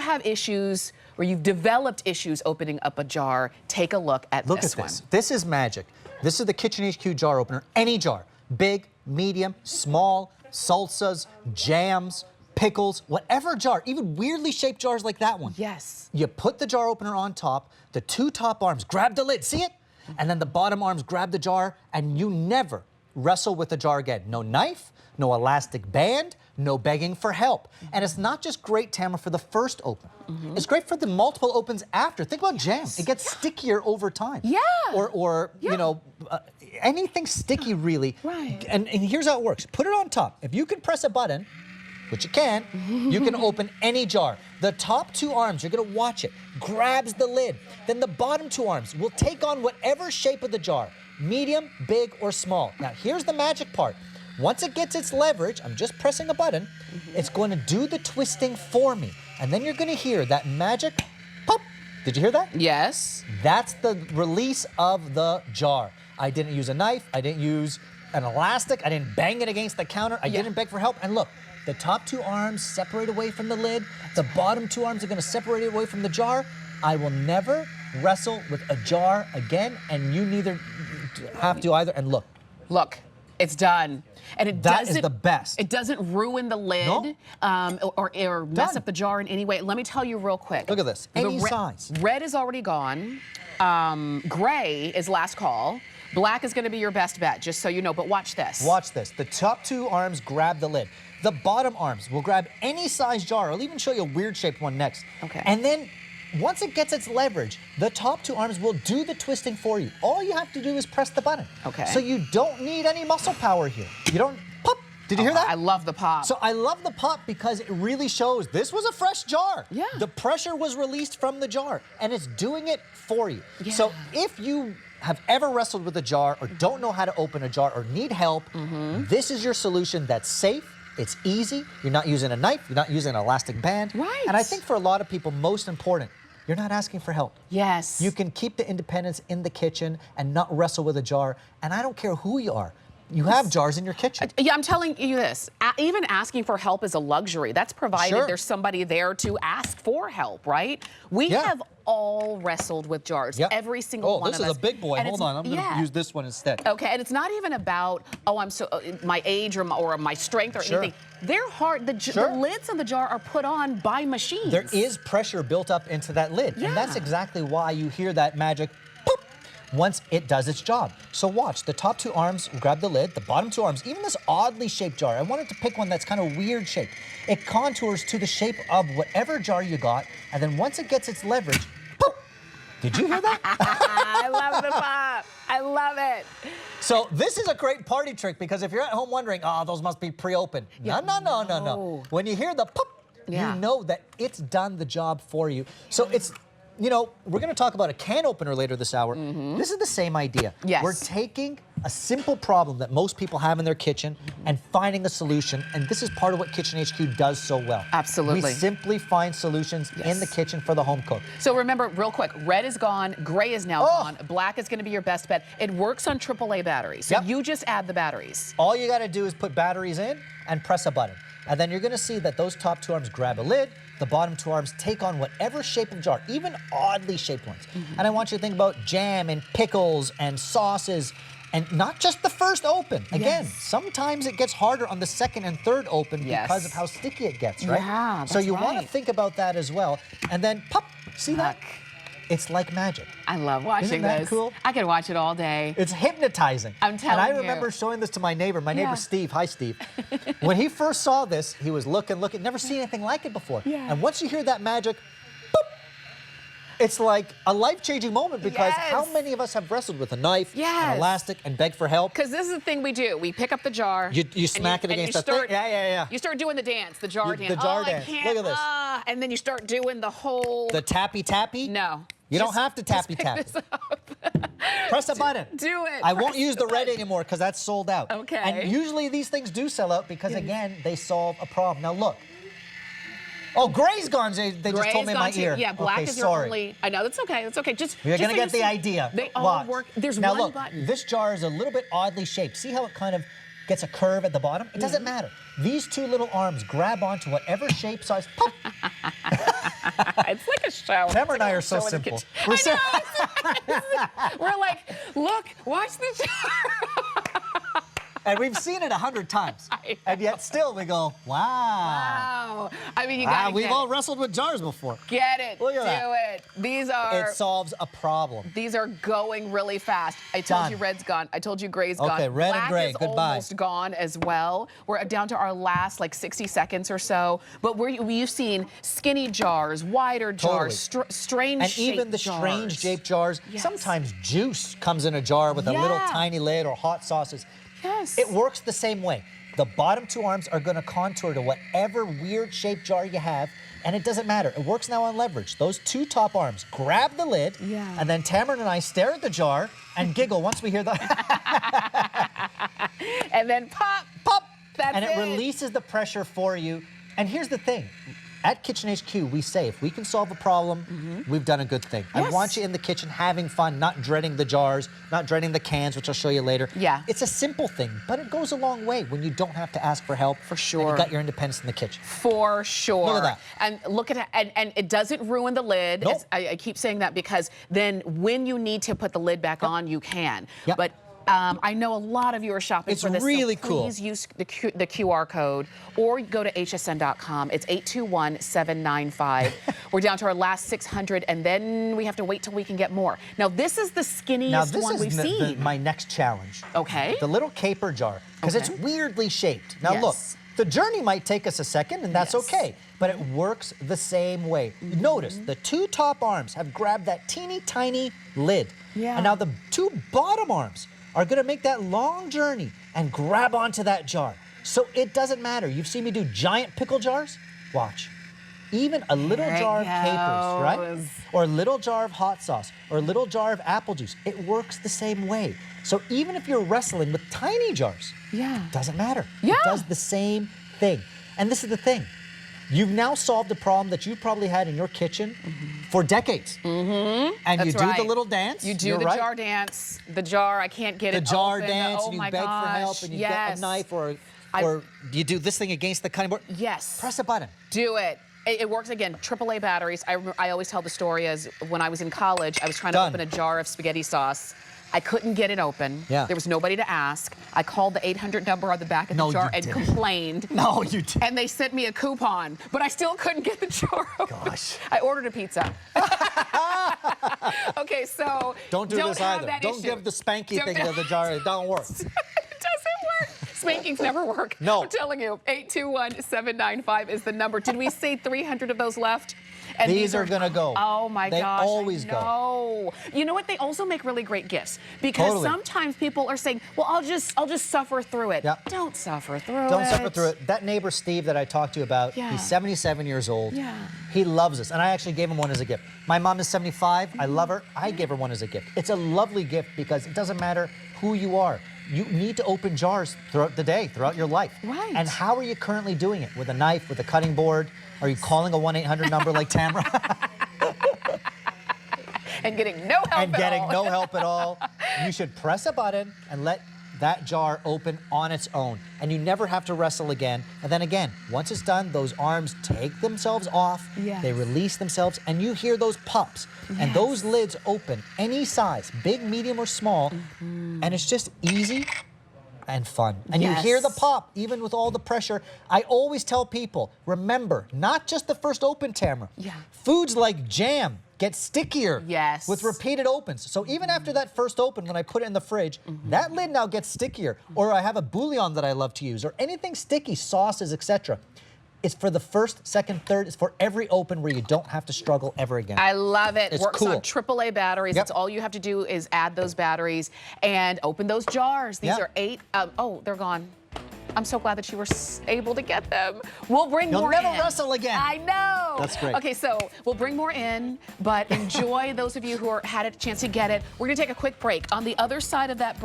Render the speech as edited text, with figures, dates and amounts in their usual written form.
have issues or you've developed issues opening up a jar, take a look at this one. This is magic. This is the Kitchen HQ jar opener. Any jar, big, medium, small, salsas, jams, pickles, whatever jar, even weirdly shaped jars like that one. Yes. You put the jar opener on top, the two top arms grab the lid, see it? And then the bottom arms grab the jar, and you never wrestle with the jar again. No knife, no elastic band, no begging for help. And it's not just great, Tamara, for the first open. It's great for the multiple opens after. Think about jam. It gets stickier over time. Yeah. Or you know, anything sticky really. Right. And here's how it works. Put it on top. If you can press a button, which you can open any jar. The top two arms, you're gonna watch it, grabs the lid. Then the bottom two arms will take on whatever shape of the jar, medium, big, or small. Now here's the magic part. Once it gets its leverage, I'm just pressing a button, it's going to do the twisting for me. And then you're gonna hear that magic pop. Did you hear that? Yes. That's the release of the jar. I didn't use a knife, I didn't use an elastic, I didn't bang it against the counter, I didn't beg for help. And look, the top two arms separate away from the lid. The bottom two arms are gonna separate away from the jar. I will never wrestle with a jar again, and you neither have to either. And look. Look, it's done. And it That is the best. It doesn't ruin the lid or mess up the jar in any way. Let me tell you real quick. Look at this, any size. Red is already gone. Gray is last call. Black is gonna be your best bet, just so you know, but watch this. Watch this. The top two arms grab the lid. The bottom arms will grab any size jar. I'll even show you a weird shaped one next. Okay. And then once it gets its leverage, the top two arms will do the twisting for you. All you have to do is press the button. Okay. So you don't need any muscle power here. You don't pop. Did you hear that? I love the pop. So I love the pop because it really shows this was a fresh jar. Yeah. The pressure was released from the jar and it's doing it for you. Yeah. So if you have ever wrestled with a jar or don't know how to open a jar or need help, this is your solution that's safe. It's easy. You're not using a knife. You're not using an elastic band. Right. And I think for a lot of people, most important, you're not asking for help. Yes. You can keep the independence in the kitchen and not wrestle with a jar. And I don't care who you are. You have jars in your kitchen. Yeah, I'm telling you this. Even asking for help is a luxury. That's provided there's somebody there to ask for help, right? We have all wrestled with jars. Every single one of us. Oh, this is a big boy. Hold on, I'm going to use this one instead. Okay, and it's not even about, oh, I'm so my age or my strength or anything. They're hard. The lids of the jar are put on by machines. There is pressure built up into that lid, and that's exactly why you hear that magic pop once it does its job. So watch, the top two arms grab the lid, the bottom two arms, even this oddly shaped jar. I wanted to pick one that's kind of weird shape. It contours to the shape of whatever jar you got, and then once it gets its leverage, pop! Did you hear that? I love the pop. I love it. So this is a great party trick because if you're at home wondering, oh, those must be pre-opened. No. When you hear the pop, you know that it's done the job for you. So it's, you know, we're going to talk about a can opener later this hour. This is the same idea. Yes. We're taking a simple problem that most people have in their kitchen and finding a solution. And this is part of what Kitchen HQ does so well. Absolutely. We simply find solutions in the kitchen for the home cook. So remember, real quick, red is gone, gray is now gone, black is going to be your best bet. It works on AAA batteries. So you just add the batteries. All you got to do is put batteries in and press a button. And then you're going to see that those top two arms grab a lid, the bottom two arms take on whatever shape of jar, even oddly shaped ones. And I want you to think about jam and pickles and sauces, and not just the first open. Again, sometimes it gets harder on the second and third open because of how sticky it gets, right? Yeah, so you want to think about that as well. And then pop, see that? It's like magic. I love watching Isn't that this. Cool? I could watch it all day. It's hypnotizing. I'm telling you. And I remember showing this to my neighbor Steve. Hi, Steve. When he first saw this, he was looking, never seen anything like it before. And once you hear that magic, boop, it's like a life-changing moment because how many of us have wrestled with a knife, an elastic, and begged for help? Because this is the thing we do. We pick up the jar. You smack it against the thing. You start doing the dance, the jar dance. The jar dance. Look at this. And then you start doing the whole... The tappy-tappy? No. You don't have to tappy-tappy. Press a button. Do it. I won't use the red anymore because that's sold out. Okay. And usually these things do sell out because, again, they solve a problem. Now, look. Oh, gray's gone. They just told me in my ear. Yeah, black is your only... I know, that's okay. That's okay. You're going to get the idea. They all work. There's now, one look, button. This jar is a little bit oddly shaped. See how it kind of gets a curve at the bottom? It doesn't matter. These two little arms grab onto whatever shape, size, pop. It's like a show. Tamara and I are so simple. We're like, look, watch the jar. And we've seen it 100 times. And yet still we go, wow. I mean, you gotta we've all wrestled with jars before. Get it. Look at that. Do it. These are... It solves a problem. These are going really fast. I told you red's gone. I told you gray's gone. Okay, red and gray, Black is goodbye. almost gone as well. We're down to our last like 60 seconds or so. But we've seen skinny jars, wider jars, strange and shaped even the jars. strange shaped jars. Yes. Sometimes juice comes in a jar with a little tiny lid, or hot sauces. Yes. It works the same way. The bottom two arms are going to contour to whatever weird shaped jar you have, and it doesn't matter. It works now on leverage. Those two top arms grab the lid, and then Tamara and I stare at the jar and giggle once we hear the... And then pop, pop, that's it. And it releases the pressure for you. And here's the thing. At Kitchen HQ, we say if we can solve a problem, we've done a good thing. I want you in the kitchen having fun, not dreading the jars, not dreading the cans, which I'll show you later. Yeah. It's a simple thing, but it goes a long way when you don't have to ask for help. For sure. And you got your independence in the kitchen. For sure. Look at that. And look at it, and it doesn't ruin the lid. Nope. I keep saying that because then when you need to put the lid back on, you can. But I know a lot of you are shopping for this. It's really so cool. Please use the QR code or go to hsn.com. It's 821-795. We're down to our last 600, and then we have to wait till we can get more. Now, this is the skinniest one we've seen. My next challenge. Okay. The little caper jar, because it's weirdly shaped. Now, look, the journey might take us a second, and that's okay, but it works the same way. Notice the two top arms have grabbed that teeny tiny lid. And now the two bottom arms are going to make that long journey and grab onto that jar. So it doesn't matter. You've seen me do giant pickle jars? Watch. Even a little jar of capers, right? Or a little jar of hot sauce, or a little jar of apple juice. It works the same way. So even if you're wrestling with tiny jars, it doesn't matter. It does the same thing. And this is the thing. You've now solved a problem that you probably had in your kitchen for decades. And you do the little dance. You do the jar dance. The jar, I can't get it The jar open. dance, Oh and you my beg for help, gosh. and you get a knife, or you do this thing against the cutting board. Yes. Press a button. Do it. It works again. AAA batteries. I always tell the story as when I was in college, I was trying to open a jar of spaghetti sauce. I couldn't get it open. There was nobody to ask. I called the 800 number on the back of the jar and complained. No, you didn't. And they sent me a coupon, but I still couldn't get the jar open. Gosh. I ordered a pizza. Okay, so don't do this either. Don't give the spanky thing to the jar. It don't work. It doesn't work. Spankings never work. No. I'm telling you. 821-795 is the number. Did we say 300 of those left? And these are going to go. Oh, my gosh. They always go. You know what? They also make really great gifts because sometimes people are saying, well, I'll just suffer through it. Don't suffer through it. Don't suffer through it. That neighbor, Steve, that I talked to you about, he's 77 years old. He loves us. And I actually gave him one as a gift. My mom is 75. I love her. I gave her one as a gift. It's a lovely gift because it doesn't matter who you are. You need to open jars throughout the day, throughout your life. And how are you currently doing it? With a knife, with a cutting board? Are you calling a 1-800 number like Tamara? And getting no help at all. You should press a button and let that jar open on its own. And you never have to wrestle again. And then again, once it's done, those arms take themselves off. They release themselves, and you hear those pops. And those lids open any size, big, medium, or small. And it's just easy and fun. And you hear the pop, even with all the pressure. I always tell people, remember, not just the first open, Tamara. Foods like jam get stickier with repeated opens. So even after that first open, when I put it in the fridge, that lid now gets stickier. Or I have a bouillon that I love to use, or anything sticky, sauces, etc. It's for the first, second, third. It's for every open where you don't have to struggle ever again. I love it. It's Works cool. on AAA batteries. That's all you have to do is add those batteries and open those jars. These are 8. Oh, they're gone. I'm so glad that you were able to get them. We'll bring more in. You'll never wrestle again. I know. That's great. Okay, so we'll bring more in, but enjoy those of you who had a chance to get it. We're going to take a quick break. On the other side of that break,